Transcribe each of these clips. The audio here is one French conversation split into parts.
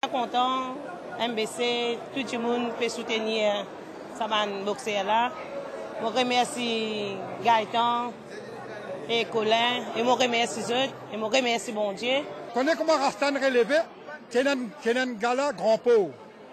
Content, MBC, tout le monde peut soutenir ce boxeur là. Je remercie Gaëtan et Colin, et je remercie eux, et je remercie bon Dieu. Connais comment Rastan relevé, c'est un gala grand pot,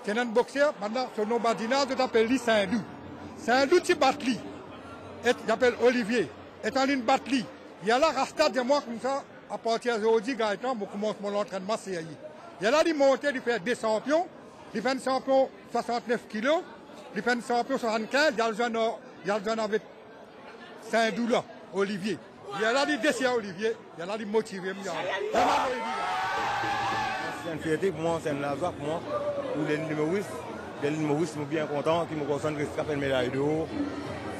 c'est un boxeur, maintenant son nom badina, je t'appelle Saint-Dou. Saint-Dou, tu battles, et j'appelle Olivier, et en une battles. Il y a là Rastan de moi comme ça, à partir d'aujourd'hui, Gaëtan, je commence mon entraînement sérieux. Il y a là, il monte, il fait des champions, il fait un champion 69 kilos, il fait un champion 75, il y a le jeune avec Saint-Dou là, Olivier. Il y a là, il décide Olivier, il y a là, il motive. C'est une fierté pour moi, c'est une joie pour moi. Pour les numéristes, sont bien contents, qui me concentrent sur la médaille de haut.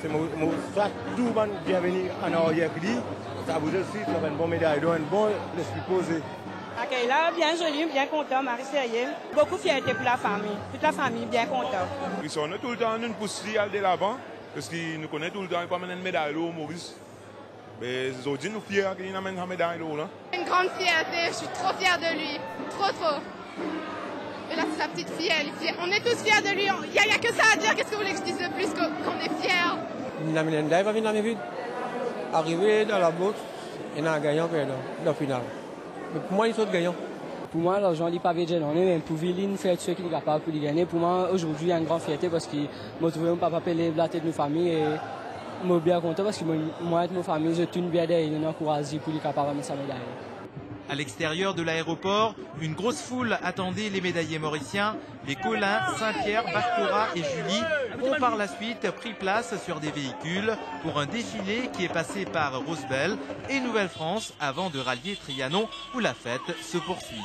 C'est tout le monde bienvenu en arrière qui dit, ça vous aussi, ça va une bonne médaille d'or, un bon esprit posé. Accueil là, bien joli, bien content, Marie Sérieux. Beaucoup de fierté pour la famille, toute la famille bien contente. Ils sont tout le temps nous poussent de l'avant, parce qu'ils nous connaissent tout le temps, ils amènent une médaille d'or, Maurice. Mais aujourd'hui, nous sommes fiers qu'il amène une médaille d'or. Une grande fierté, je suis trop fière de lui, trop. Et là, c'est sa petite fille, elle est fière. On est tous fiers de lui, il n'y a que ça à dire, qu'est-ce que vous voulez que je dise de plus qu'on est fiers? Il a mis une live, il a mis arrivé dans la boxe, il a gagné dans la finale. Mais pour moi, ils sont gagnants. Pour moi, l'argent n'est pas gênant, mais pour Villine, faire ce qu'il est capable pour gagner. Pour moi, aujourd'hui, il y a une grande fierté parce qu'il m'a trouvé mon papa payer la tête de nos familles et je suis bien content parce que moi et ma famille, je suis bien derrière, je encourage pour qu'il capable de mettre sa médaille. À l'extérieur de l'aéroport, une grosse foule attendait les médaillés mauriciens. Les Colin, Saint-Pierre, Barcora et Julie ont par la suite pris place sur des véhicules pour un défilé qui est passé par Rosebel et Nouvelle-France avant de rallier Trianon où la fête se poursuit.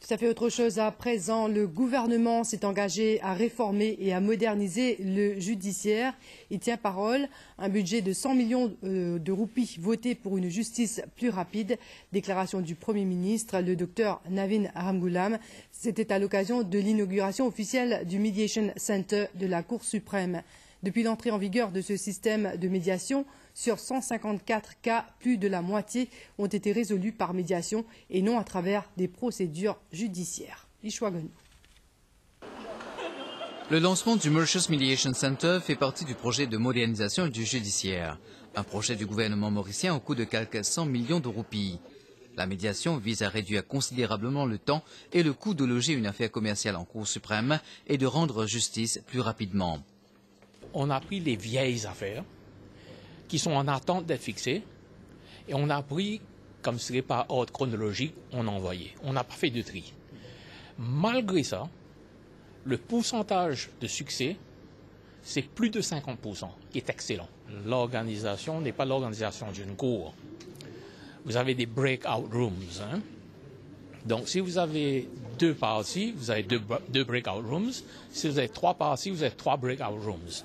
Tout à fait autre chose à présent. Le gouvernement s'est engagé à réformer et à moderniser le judiciaire. Il tient parole. Un budget de 100 millions de roupies voté pour une justice plus rapide. Déclaration du Premier ministre, le docteur Navin Ramgoolam. C'était à l'occasion de l'inauguration officielle du Mediation Center de la Cour suprême. Depuis l'entrée en vigueur de ce système de médiation, sur 154 cas, plus de la moitié ont été résolus par médiation et non à travers des procédures judiciaires. Ishwagonu. Le lancement du Mauritius Mediation Center fait partie du projet de modernisation du judiciaire. Un projet du gouvernement mauricien au coût de quelques 100 millions de roupies. La médiation vise à réduire considérablement le temps et le coût de loger une affaire commerciale en Cour suprême et de rendre justice plus rapidement. On a pris les vieilles affaires qui sont en attente d'être fixées et on a pris, comme ce n'est pas ordre chronologique, on a envoyé. On n'a pas fait de tri. Malgré ça, le pourcentage de succès, c'est plus de 50%, qui est excellent. L'organisation n'est pas l'organisation d'une cour. Vous avez des breakout rooms. Hein? Donc, si vous avez 2 parties, vous avez deux breakout rooms. Si vous avez 3 parties, vous avez 3 breakout rooms.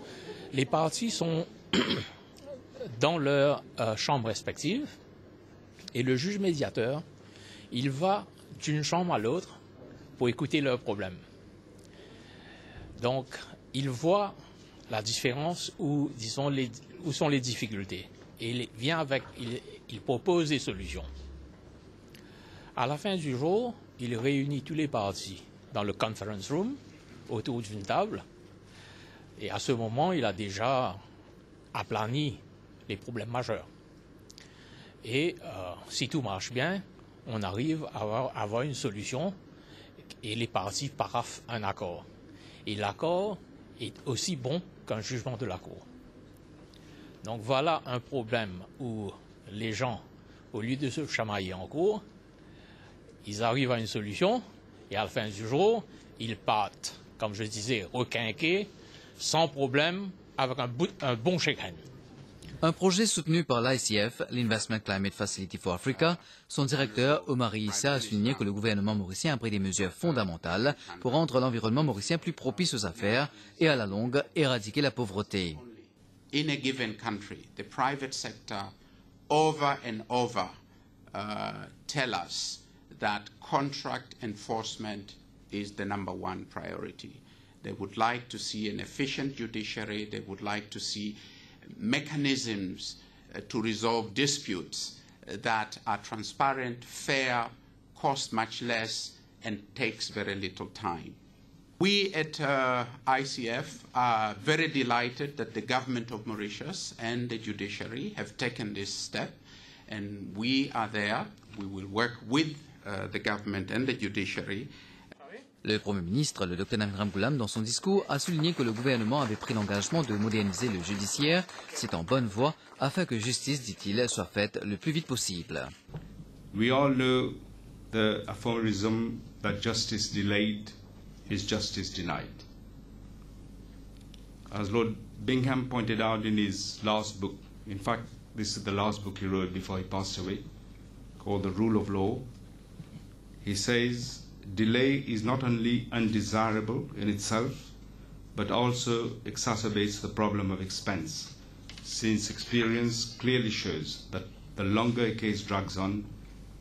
Les parties sont dans leur chambre respective et le juge médiateur, il va d'une chambre à l'autre pour écouter leurs problèmes. Donc, il voit la différence où sont les difficultés et il propose des solutions. À la fin du jour, il réunit tous les parties dans le conference room autour d'une table et à ce moment, il a déjà aplani les problèmes majeurs. Et si tout marche bien, on arrive à avoir une solution et les parties paraphent un accord. Et l'accord est aussi bon qu'un jugement de la Cour. Donc voilà un problème où les gens, au lieu de se chamailler en cour, ils arrivent à une solution et à la fin du jour, ils partent, comme je disais, requinqués, sans problème, avec un bon chagrin. Un projet soutenu par l'ICF, l'Investment Climate Facility for Africa. Son directeur, Omar Issa, a souligné que le gouvernement mauricien a pris des mesures fondamentales pour rendre l'environnement mauricien plus propice aux affaires et à la longue éradiquer la pauvreté. In a given country, the private sector over and over tell us that contract enforcement is the #1 priority. They would like to see an efficient judiciary. They would like to see mechanisms to resolve disputes that are transparent, fair, cost much less, and takes very little time. We at ICF are very delighted that the government of Mauritius and the judiciary have taken this step, and we are there. We will work with the government and the judiciary. Le Premier ministre, le Dr Narendra Goulam, dans son discours, a souligné que le gouvernement avait pris l'engagement de moderniser le judiciaire. C'est en bonne voie afin que justice, dit-il, soit faite le plus vite possible. We all know the aphorism that justice delayed is justice denied. As Lord Bingham pointed out in his last book, in fact, this is the last book he wrote before he passed away, called The Rule of Law, he says, delay is not only undesirable in itself, but also exacerbates the problem of expense, since experience clearly shows that the longer a case drags on,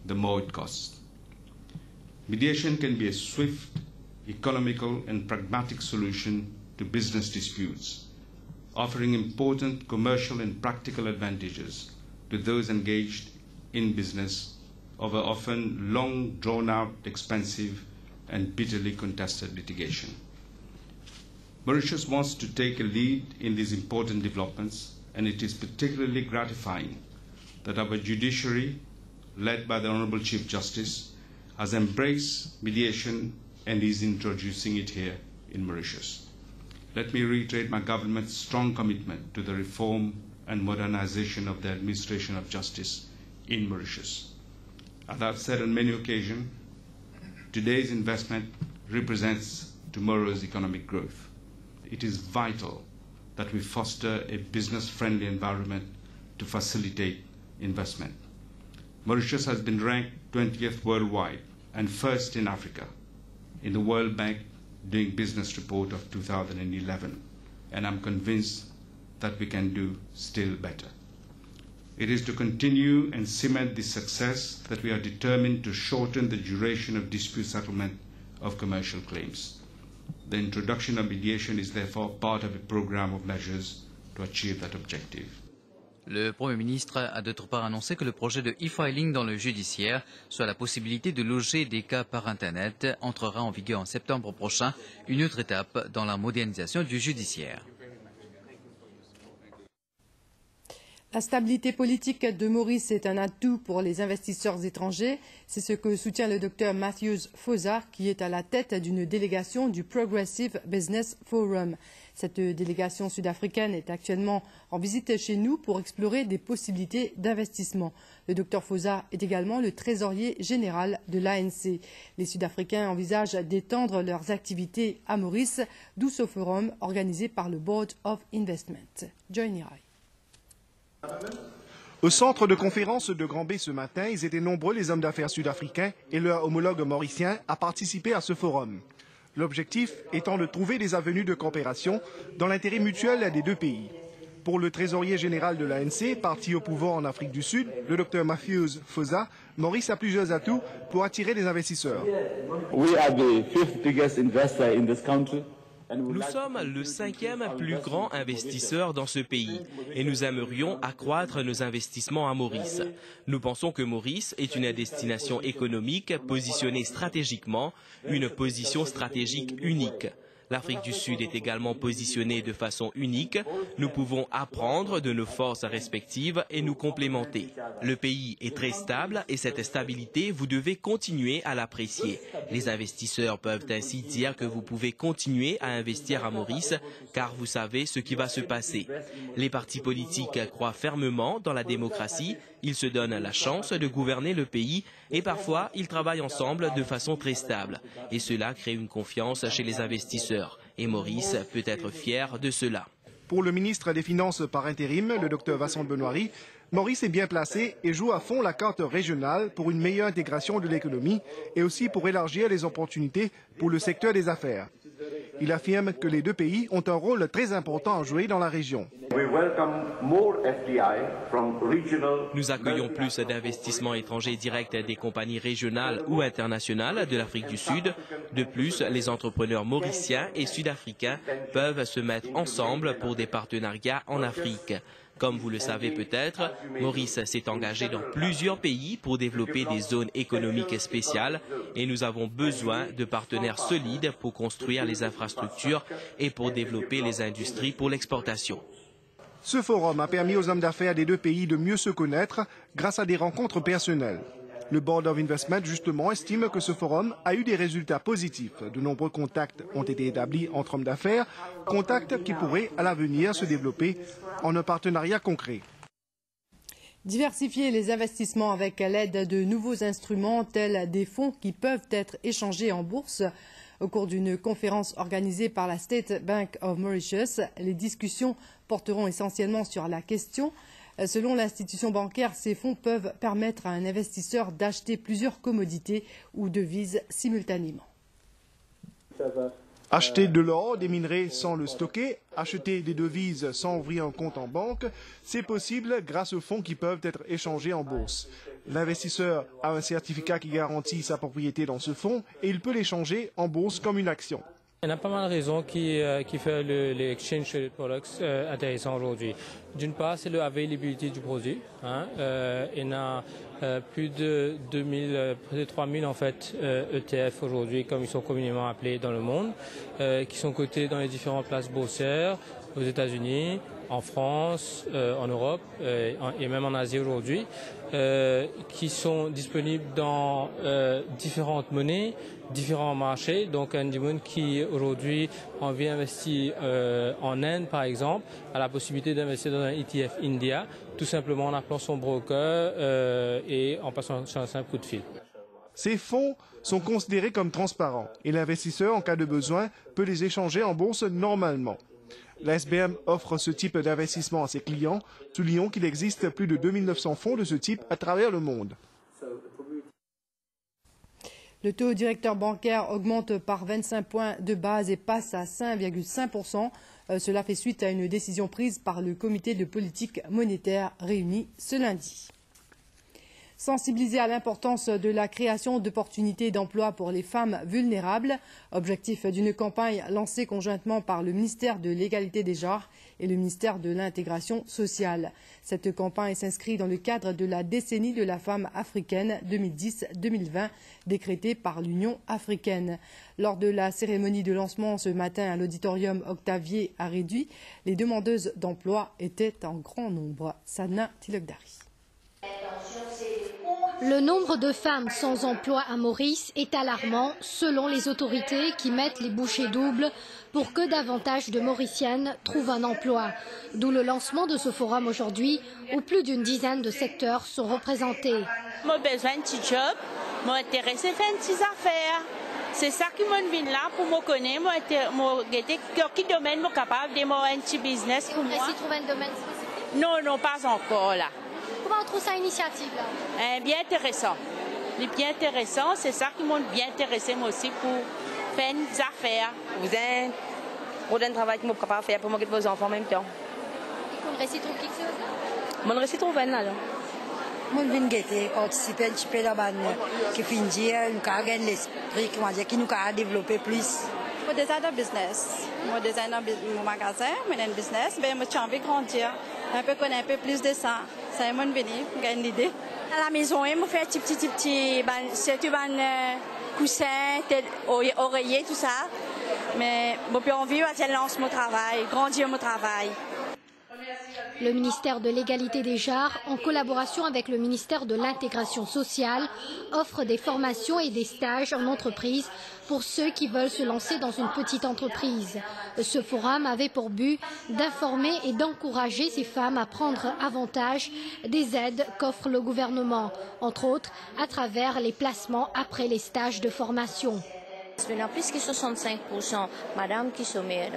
the more it costs. Mediation can be a swift, economical, and pragmatic solution to business disputes, offering important commercial and practical advantages to those engaged in business over often long, drawn-out, expensive, and bitterly contested litigation. Mauritius wants to take a lead in these important developments, and it is particularly gratifying that our judiciary, led by the Honourable Chief Justice, has embraced mediation and is introducing it here in Mauritius. Let me reiterate my government's strong commitment to the reform and modernization of the administration of justice in Mauritius. As I've said on many occasions, today's investment represents tomorrow's economic growth. It is vital that we foster a business-friendly environment to facilitate investment. Mauritius has been ranked 20th worldwide and first in Africa in the World Bank Doing Business report of 2011, and I'm convinced that we can do still better. It is to continue and cement this success that we are determined to shorten the duration of dispute settlement of commercial claims. The introduction of mediation is therefore part of a program of measures to achieve that objective. Le Premier ministre a d'autre part annoncé que le projet de e-filing dans le judiciaire, soit la possibilité de loger des cas par Internet, entrera en vigueur en septembre prochain, une autre étape dans la modernisation du judiciaire. La stabilité politique de Maurice est un atout pour les investisseurs étrangers. C'est ce que soutient le Dr Matthews Fosa, qui est à la tête d'une délégation du Progressive Business Forum. Cette délégation sud-africaine est actuellement en visite chez nous pour explorer des possibilités d'investissement. Le Dr Fosa est également le trésorier général de l'ANC. Les Sud-Africains envisagent d'étendre leurs activités à Maurice, d'où ce forum organisé par le Board of Investment. Joy Nirai. Au centre de conférence de Grand Bay ce matin, ils étaient nombreux les hommes d'affaires sud-africains et leurs homologues mauriciens à participer à ce forum. L'objectif étant de trouver des avenues de coopération dans l'intérêt mutuel des deux pays. Pour le trésorier général de l'ANC, parti au pouvoir en Afrique du Sud, le Dr Matthews Fosa, Maurice a plusieurs atouts pour attirer des investisseurs. We are the fifth biggest investor in this country. Nous sommes le 5e plus grand investisseur dans ce pays et nous aimerions accroître nos investissements à Maurice. Nous pensons que Maurice est une destination économique positionnée stratégiquement, une position stratégique unique. L'Afrique du Sud est également positionnée de façon unique. Nous pouvons apprendre de nos forces respectives et nous complémenter. Le pays est très stable et cette stabilité, vous devez continuer à l'apprécier. Les investisseurs peuvent ainsi dire que vous pouvez continuer à investir à Maurice car vous savez ce qui va se passer. Les partis politiques croient fermement dans la démocratie. Ils se donnent la chance de gouverner le pays et parfois ils travaillent ensemble de façon très stable. Et cela crée une confiance chez les investisseurs. Et Maurice peut être fier de cela. Pour le ministre des Finances par intérim, le Dr Vincent Benoîry, Maurice est bien placé et joue à fond la carte régionale pour une meilleure intégration de l'économie et aussi pour élargir les opportunités pour le secteur des affaires. Il affirme que les deux pays ont un rôle très important à jouer dans la région. Nous accueillons plus d'investissements étrangers directs des compagnies régionales ou internationales de l'Afrique du Sud. De plus, les entrepreneurs mauriciens et sud-africains peuvent se mettre ensemble pour des partenariats en Afrique. Comme vous le savez peut-être, Maurice s'est engagé dans plusieurs pays pour développer des zones économiques spéciales et nous avons besoin de partenaires solides pour construire les infrastructures et pour développer les industries pour l'exportation. Ce forum a permis aux hommes d'affaires des deux pays de mieux se connaître grâce à des rencontres personnelles. Le Board of Investment, justement, estime que ce forum a eu des résultats positifs. De nombreux contacts ont été établis entre hommes d'affaires, contacts qui pourraient, à l'avenir, se développer en un partenariat concret. Diversifier les investissements avec l'aide de nouveaux instruments tels des fonds qui peuvent être échangés en bourse. Au cours d'une conférence organisée par la State Bank of Mauritius, les discussions porteront essentiellement sur la question. Selon l'institution bancaire, ces fonds peuvent permettre à un investisseur d'acheter plusieurs commodités ou devises simultanément. Acheter de l'or, des minerais sans le stocker, acheter des devises sans ouvrir un compte en banque, c'est possible grâce aux fonds qui peuvent être échangés en bourse. L'investisseur a un certificat qui garantit sa propriété dans ce fonds et il peut l'échanger en bourse comme une action. Il y a pas mal de raisons qui font les exchange traded products intéressants aujourd'hui. D'une part, c'est l'availability du produit. Il y a plus de 2000, près de 3000 en fait ETF aujourd'hui, comme ils sont communément appelés dans le monde, qui sont cotés dans les différentes places boursières aux États-Unis, en France, en Europe et même en Asie aujourd'hui, qui sont disponibles dans différentes monnaies, différents marchés. Donc un monde qui aujourd'hui a envie d'investir en Inde par exemple a la possibilité d'investir dans un ETF India, tout simplement en appelant son broker et en passant sur un simple coup de fil. Ces fonds sont considérés comme transparents et l'investisseur, en cas de besoin, peut les échanger en bourse normalement. La SBM offre ce type d'investissement à ses clients, soulignons qu'il existe plus de 2900 fonds de ce type à travers le monde. Le taux directeur bancaire augmente par 25 points de base et passe à 5,5%. Cela fait suite à une décision prise par le comité de politique monétaire réuni ce lundi. Sensibiliser à l'importance de la création d'opportunités d'emploi pour les femmes vulnérables, objectif d'une campagne lancée conjointement par le ministère de l'Égalité des genres et le ministère de l'Intégration sociale. Cette campagne s'inscrit dans le cadre de la décennie de la femme africaine 2010-2020 décrétée par l'Union africaine. Lors de la cérémonie de lancement ce matin à l'auditorium Octavier à Réduit, les demandeuses d'emploi étaient en grand nombre. Sadna Tilokdari. Le nombre de femmes sans emploi à Maurice est alarmant selon les autorités qui mettent les bouchées doubles pour que davantage de Mauriciennes trouvent un emploi. D'où le lancement de ce forum aujourd'hui où plus d'une dizaine de secteurs sont représentés. J'ai besoin d'un petit job, m'intéresser à faire une petite affaire. C'est ça qui m'a venu là pour me connaître, quel domaine je suis capable de faire un petit business pour moi. Vous trouver un domaine spécifique? Non, pas encore là. Comment on trouve ça initiative là? Bien intéressant. Bien intéressant, c'est ça qui m'a bien intéressé moi aussi pour faire des affaires. Vous avez un travail que je suis capable de faire pour m'occuper de vos enfants en même temps. Et qu'on récite quelque chose là? Mon récit trouve là. Moi, je viens participer un petit peu dans le qui finit, nous avons l'esprit qui nous a développé plus. Je design un business. Je design mon magasin, mais un business, mais j'ai envie de grandir, un peu connaître un peu plus de ça. C'est mon venu, j'ai une idée. À la maison, je fais un petit coussin, oreiller, tout ça. Mais j'ai envie de lancer mon travail, grandir mon travail. Le ministère de l'Égalité des genres, en collaboration avec le ministère de l'Intégration sociale, offre des formations et des stages en entreprise pour ceux qui veulent se lancer dans une petite entreprise. Ce forum avait pour but d'informer et d'encourager ces femmes à prendre avantage des aides qu'offre le gouvernement, entre autres à travers les placements après les stages de formation. Plus que 65%, madame qui sommet.